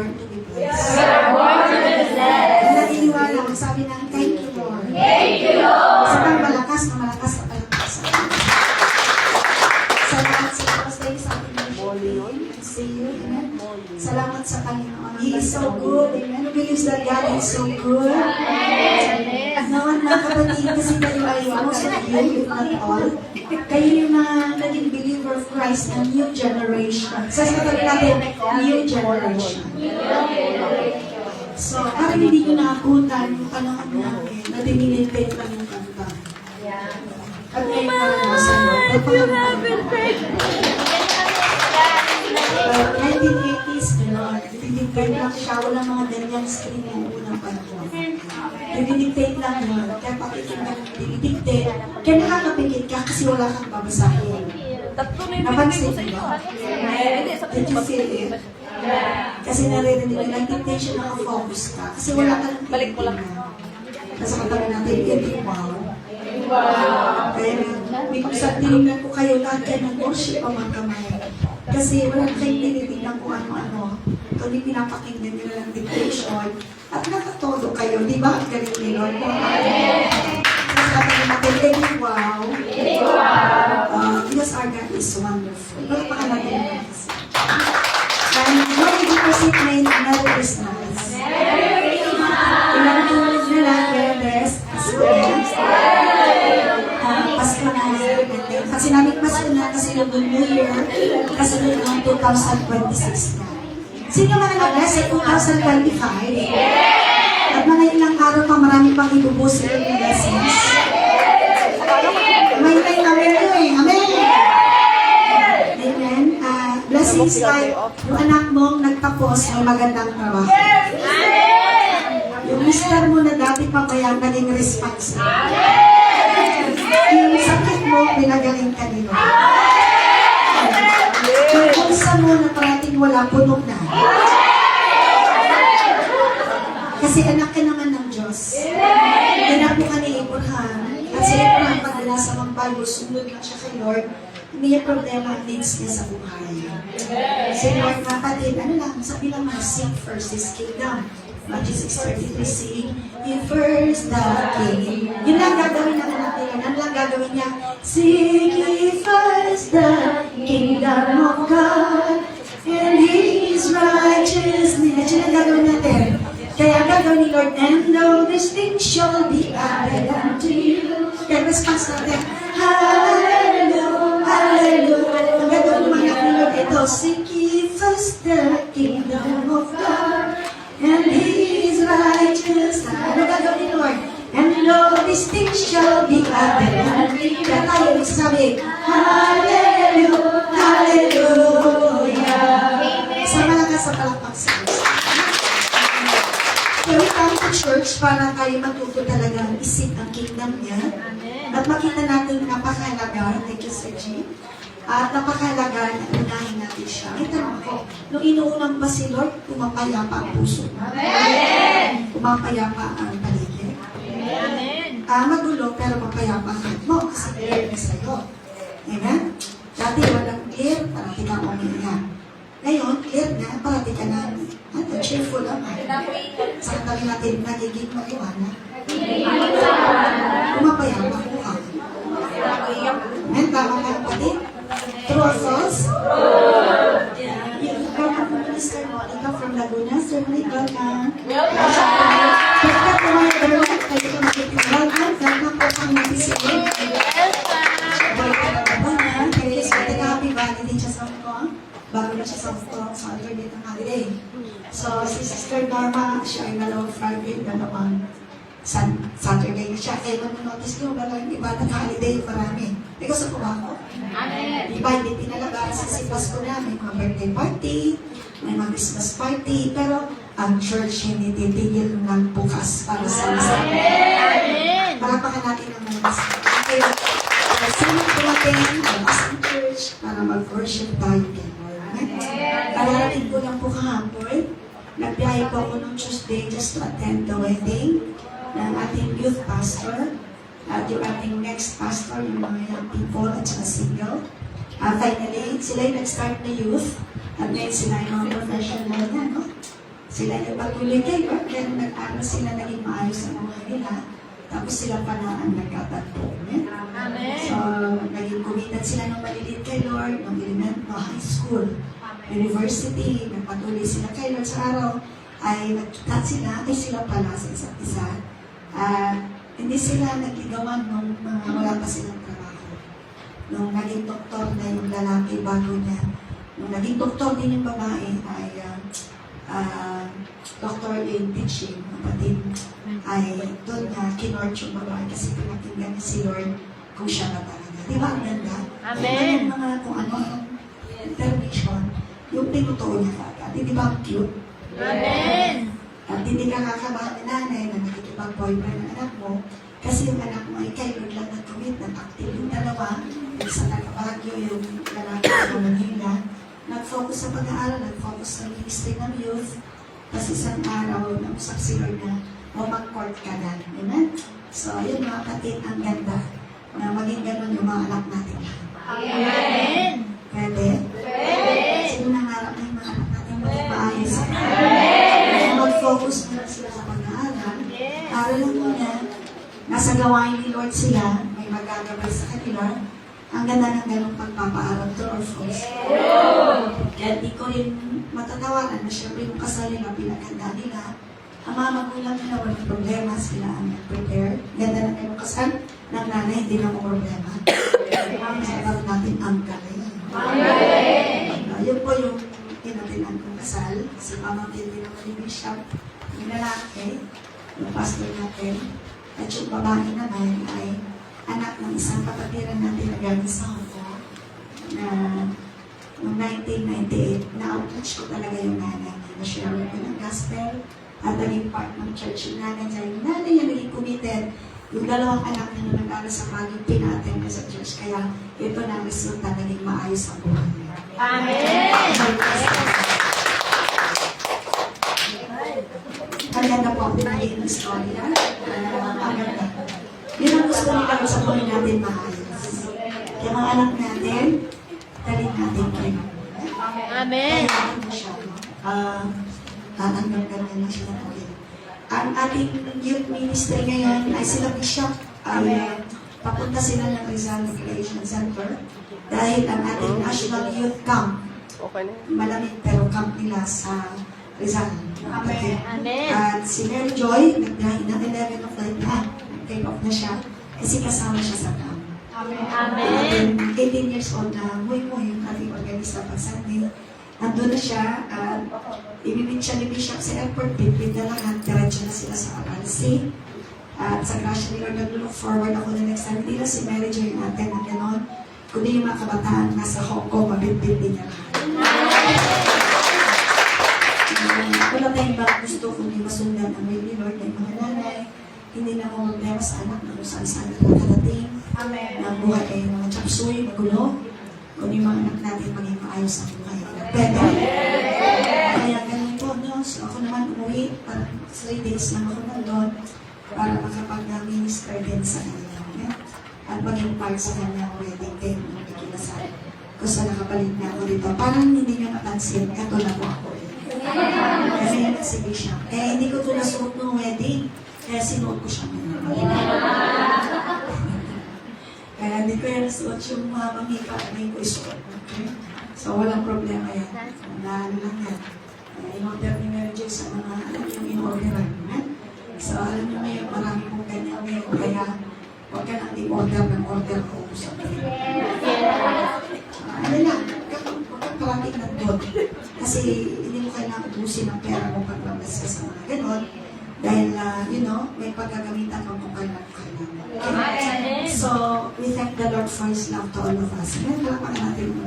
born to be blessed. We are born to be blessed. Ang naniniwala, magsabi ng, thank you, Lord. Thank you, Lord. Sa pang malakas na palakpas. Salamat sa Pastor sa ating worship. See you. Amen. Salamat sa Panginoon. He is so good. Amen. Who believes that God is so good? Naman mga kapatid, kasi kayo ay most of you, if not all, kayo yung naging believer of Christ na new generation. Sa katabi natin, new generation. So, parang hindi nyo naabutan yung panahon namin na dinilipit lang yung kanta. At ngayon na nasa iyo. 1980s, dinidictate lang siya. Walang mga ganyan screen yung unang panahon. Dinidictate lang yun. Kaya pakikita ng dinidictate. Kaya nakakapikit ka kasi wala kang babasahin. Napansin mo ba? Did you feel it? Kasi naririnig yung nag-dictation nakafocus ka. Kasi wala ka ng pilitin na. Kasi katabi natin, wow. Kaya minsan tinignan ko kayo lahat kayo nag-worship ang mga kamay. Kasi wala kayong tinitignan kung ano-ano. Kundi pinapakinggan nila ng dictation. At nakatodo kayo, di ba? Ang galing ni Lord. Kasi katabi natin, wow. Because our God is wonderful. Palakpakan natin yung Christ. And Lord, we proceed na another Christmas. Ilang tuloy nila, Bebes, Pasko na. Kasi namin Pasko na kasi yung New Year, kasi yung 2026 na. Sino mga nag-bless sa 2025? At mga ilang araw pa, marami pang ibubusin yung blessings. May time kami nyo eh. Amen! Amen. Blessings like yung anak mong nagtapos, may magandang trabaho. Yung mister mo na dati pabayang naging responsible. Yung sakit mo, pinagaling ka nila. Yung bulsa mo na parating wala, punog na. Kasi anak ka naman ng Diyos. Anak mo ka ni Abraham. At si Abraham, pag nasa ng Bible, sunod lang siya kay Lord, hindi niya problema ang needs niya sa buhay. Si Lord, kapatid, ano lang, sabi lang mga seek first His kingdom. Matthew 6:33, seek ye first the King. Yun lang gagawin natin natin. Ano lang gagawin niya? Seek ye first the kingdom of God and His righteousness. Yun lang gagawin natin. Kaya gagawin ni Lord, and all these things shall be added unto you. Kaya response natin, hallelujah, hallelujah. Ang gagawin naman natin ni Lord ito, seek ye first the kingdom of God and His righteousness. Ano gagawin ni Lord? And all these things shall be added unto you. Kaya tayo nagsasabi, hallelujah, hallelujah. Sa malakas sa palakpak sa Diyos. So we come to church para tayo matuto talagang isip ang kingdom niya. At makita natin napakahalaga, thank you Sir G. At napakahalaga na unahin natin siya. Kita mo ko, nung inuunang pa si Lord, pumapayapa ang puso mo. Pumapayapa ang paligid. Magulo, pero mapayapa ang heart mo kasi clear na sa'yo. Amen? Dati walang clear, parati ka umiiyak. Ngayon, clear na, parati ka na. Cheerful naman. Sa katabi natin, nagiging maliwanag. Pumapayapa ko ka. Amen? Tama ka, kapatid? True or false? Welcome to Mr. Monica from Laguna. Sir Monica, welcome. Welcome to my brother. Kayo ko makikita. Welcome po kang nabisigil. Welcome. Kaya sa happy birthday din siya sa Hong bago na siya sa Hong Kong sa alternate ng holiday. So, si Sister Norma, siya ay dalawang Friday, dalawang Saturday siya. Kaya notice ko, walang iba na holiday marami. Because of ako. Iba hindi pinalagaan sa Pasko na. May mga birthday party, may mga Christmas party, pero ang church hindi titigil ng bukas para sa isa. Palapakan natin ang mga isa. Kaya, sino pumating ang isang church para mag-worship tayo kay Lord. Kararating ko lang po kahapon. Nagbiyahe po ako noong Tuesday just to attend the wedding ng ating youth pastor at yung ating next pastor, yung mga young people at saka single. Finally, sila yung nag-start na youth at ngayon sila yung mga professional na, no? Sila nagpatuloy kay Lord, then nag-aral sila, naging maayos sa buhay nila. Tapos sila pa na ang nagkatagpo. Amen. So, naging committed sila ng maliliit kay Lord, ng elementary, high school, university, nagpatuloy sila kay Lord sa araw, ay nagkita sila, ay sila pala sa isa't isa. Hindi sila nagligawan nung wala pa silang trabaho. Nung naging doktor na yung lalaki bago niya, nung naging doktor din yung babae, ay doctor in teaching, kapatid, ay doon nga kinort yung babae kasi pinakinggan niya si Lord kung siya na talaga. Di ba ang ganda? Amen. Yung mga kung ano ang intervention, yung tinutuo niya kagad. Di ba ang cute? Amen. At hindi ka kakabahan ni nanay na nakikipag-boyfriend ng anak mo kasi yung anak mo ay kay Lord lang nag-commit, nag-active yung dalawa, yung sa Tagabagyo, yung lalaki ng Manila, nag-focus sa pag-aaral, nag-focus sa ministry ng youth, kasi isang araw, nausap si Lord na, o mag-court ka na. Amen? So, yun mga kapatid, ang ganda na maging ganun yung mga anak natin. Amen. Pwede? Pwede. Sino nangarap na yung mga anak natin maging maayos? Amen. Mag-focus na sila sa pag-aaral. Yes. Aralan mo na, nasa gawain ni Lord sila, may magagabay sa kanila. Ang ganda ng ganong pagpapaaral to our folks. Kaya di ko rin matatawaran na syempre yung kasal nila, pinaganda nila. Ang mga magulang nila, walang problema, sila ang nag-prepare. Ganda ng ganong kasal ng nanay, hindi na mo problema. Sabi natin, ang galing. Yun po yung tinatinan kong kasal. Si Mama Billy naman ni Bishop, yung lalaki, yung pastor natin. At yung babae naman ay anak ng isang kapatiran natin na galing sa Hong Kong na noong 1998, na-outreach ko talaga yung nanay niya. Na-share ko ng gospel at naging part ng church yung nanay niya. Yung nanay niya naging committed. Yung dalawang anak niya na nag-aaral sa Maging pinaten niya sa church. Kaya ito na ang resulta, naging maayos ang buhay niya. Amen. Ang ganda po ang pinaging istorya. Ang ganda. Yun ang gusto nila sa buhay natin maayos. Kaya mga anak natin, dalhin natin kayo. Amen. Kaya ano siya, hanggang ganyan na sila po. Ang ating youth ministry ngayon ay sila Bishop ay papunta sila ng Rizal Recreation Center dahil ang ating National Youth Camp, malamig pero camp nila sa Rizal. Amen. At si Mary Joy, nagdahin ng 11 of night na, take off na siya, kasi kasama siya sa camp. Amen. 18 years old na, muy yung ating organista pag Sunday. Andun na siya, at ibibig siya ni Bishop sa airport, bibig na lahat, diretso na sila sa RLC. At sa grasya ni Lord, nag-look forward ako na next time. Hindi na si Mary Joy natin na gano'n, kundi yung mga kabataan nasa Hong Kong, mabibig din niya lahat. Wala tayong ba gusto kundi masundan ang will ni Lord ng mga nanay. Hindi na ako problema sa anak na kung saan-saan na nakarating. Na buhay ay mga chapsuy, magulo. Kung yung mga anak natin maging maayos ang buhay. Pwede. Kaya ganun po, no? So ako naman umuwi, parang 3 days lang ako nandun para makapag-minister din sa kanila. Yeah? At maging part sa kanyang wedding din, nakikinasal. Kasi nakabalik na ako dito. Parang hindi nyo napansin, katulad po ako. Kasi yan ang si Bishop. Eh, hindi ko ito nasuot ng wedding. Kaya sinuot ko siya ngayon. Kaya hindi ko yan nasuot yung mamika. Hindi ko isuot. Okay? So, walang problema yan. Ano lang yan. In-order ni Mary Joy sa mga alam yung in-orderan. So, alam nyo ngayon, marami pong ganyan ngayon. Kaya, huwag ka nang i-order ng order ko sa pera. Ano lang, huwag kang parating ng doon. Kasi, hindi mo kailangan ubusin ang pera mo pag labas ka sa mga ganon. Dahil, may paggagamitan mo kung kailan mo kailangan. Okay? So, we thank the Lord for His love to all of us. Ngayon, palapan natin mo.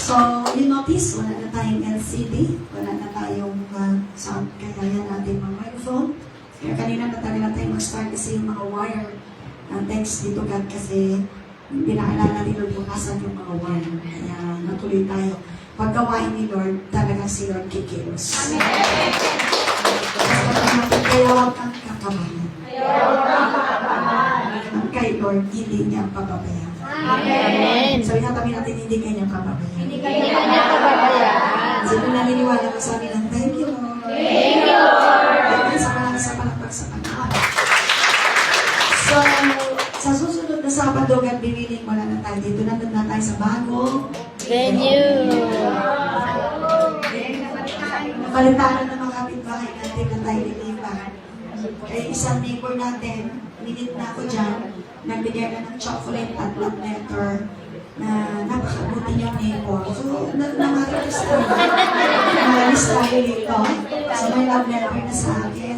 So, you notice, wala na tayong LCD, wala na tayong sound, kaya yan natin mga microphone. Kaya kanina natagal na tayong mag-start kasi yung mga wire. Thanks dito God kasi pinaalala ni Lord kung nasan yung mga wire. Kaya natuloy tayo. Paggawain ni Lord, talagang si Lord kikilos. Amen! Kaya huwag kang kakabahan. Ang kay Lord, hindi niya pababayaan. Amen. So, inatabi natin, hindi kanya pababayaan. Hindi kanya pababayaan. Sino naniniwala ko sabi ng thank you, Lord. Thank you, Lord. Sa mga sa palakpak sa Panginoon. So, sa susunod na Sabado, God willing, wala na tayo dito. Nandun na tayo sa bago. Venue. Nakalitaran ng mga kapitbahay natin na tayo lilipat. Kaya isang neighbor natin, minute na ako dyan, nagbigay na ng chocolate at love letter na napakabuti niyang neighbor. So, namaris tayo dito. So, may love letter na sa akin.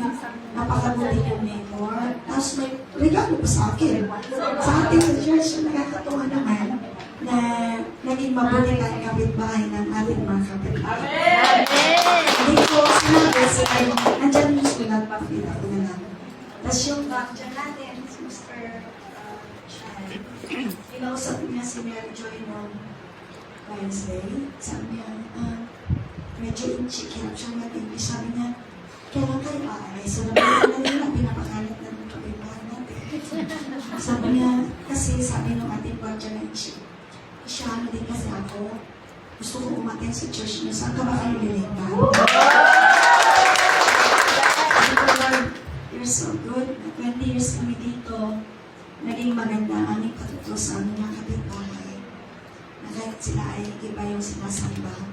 Napakabuti niyang neighbor. Tapos may regalo pa sa akin. Sa ating sa church, nakakatuwa naman na naging mabuti tayong kapitbahay ng ating mga kapitbahay. Hindi ko sinabi sa kayo, nandyan yung sulat, pakita ko na lang. Tapos yung back dyan natin, si Mr. Chan, inausap niya si Mary Joy noong Wednesday. Sabi niya, medyo inchikip siyang mag-English. Sabi niya, kailan kayo aalay? So naman na nila, pinapakalat na ng kapitbahay natin. Sabi niya, kasi sabi nung ating pagdyan na siya, din kasi ako, gusto ko umaten sa church niyo. Saan ka ba kayo lilipat? Sabi ko, Lord, you're so good. 20 years kami dito. Naging maganda ang aming katutusan ng mga kapitbahay. Na kahit sila ay iba yung sinasamba,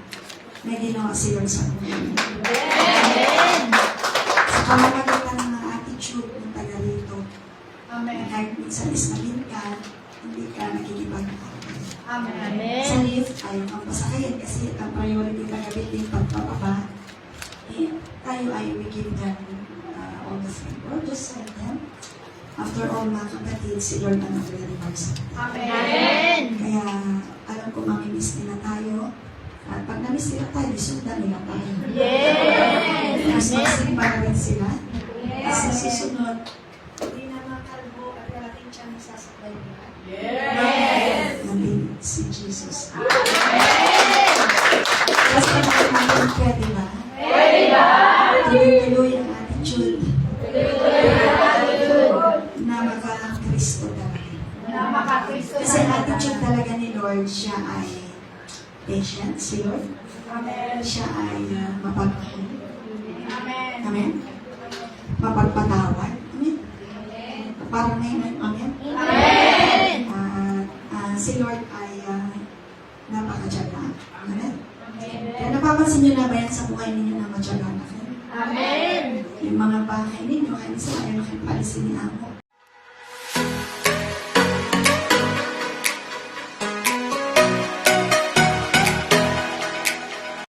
may ginawa si Lord sa buhay. Sa pamamagitan ng mga attitude ng taga rito, kahit minsan isnamin ka, hindi ka nakikipag-away. Amen. Sa lift, ayaw kang pasakayin kasi ang priority ng building pagpapaba. Tayo ay we give them all the favor, just like them. After all, mga kapatid, si Lord ang nag-reward sa atin. Amen. Kaya alam ko mamimiss nila tayo. At pag namiss nila tayo, isundan nila tayo. Yes. Mas Amen. magsimba na rin sila. At sa susunod, hindi na mga kalbo at kalating siya nasasaklay nila. Namin si Jesus. Basta natin pwede ba? Pwede ba? Tuloy-tuloy ang attitude na maka-Kristo talaga. Kasi ang attitude talaga ni Lord, siya ay patient, si Lord. Siya ay mapagmahal. Amen? Mapagpatawad. Amen? Parang ngayon, amen? Amen. Si Lord ay napakatyaga. Amen? Kaya napapansin niyo na ba yan sa buhay ninyo na matyaga na kayo? Amen. Yung mga bahay ninyo, kaya minsan ayaw na kayo palisin ni Amo.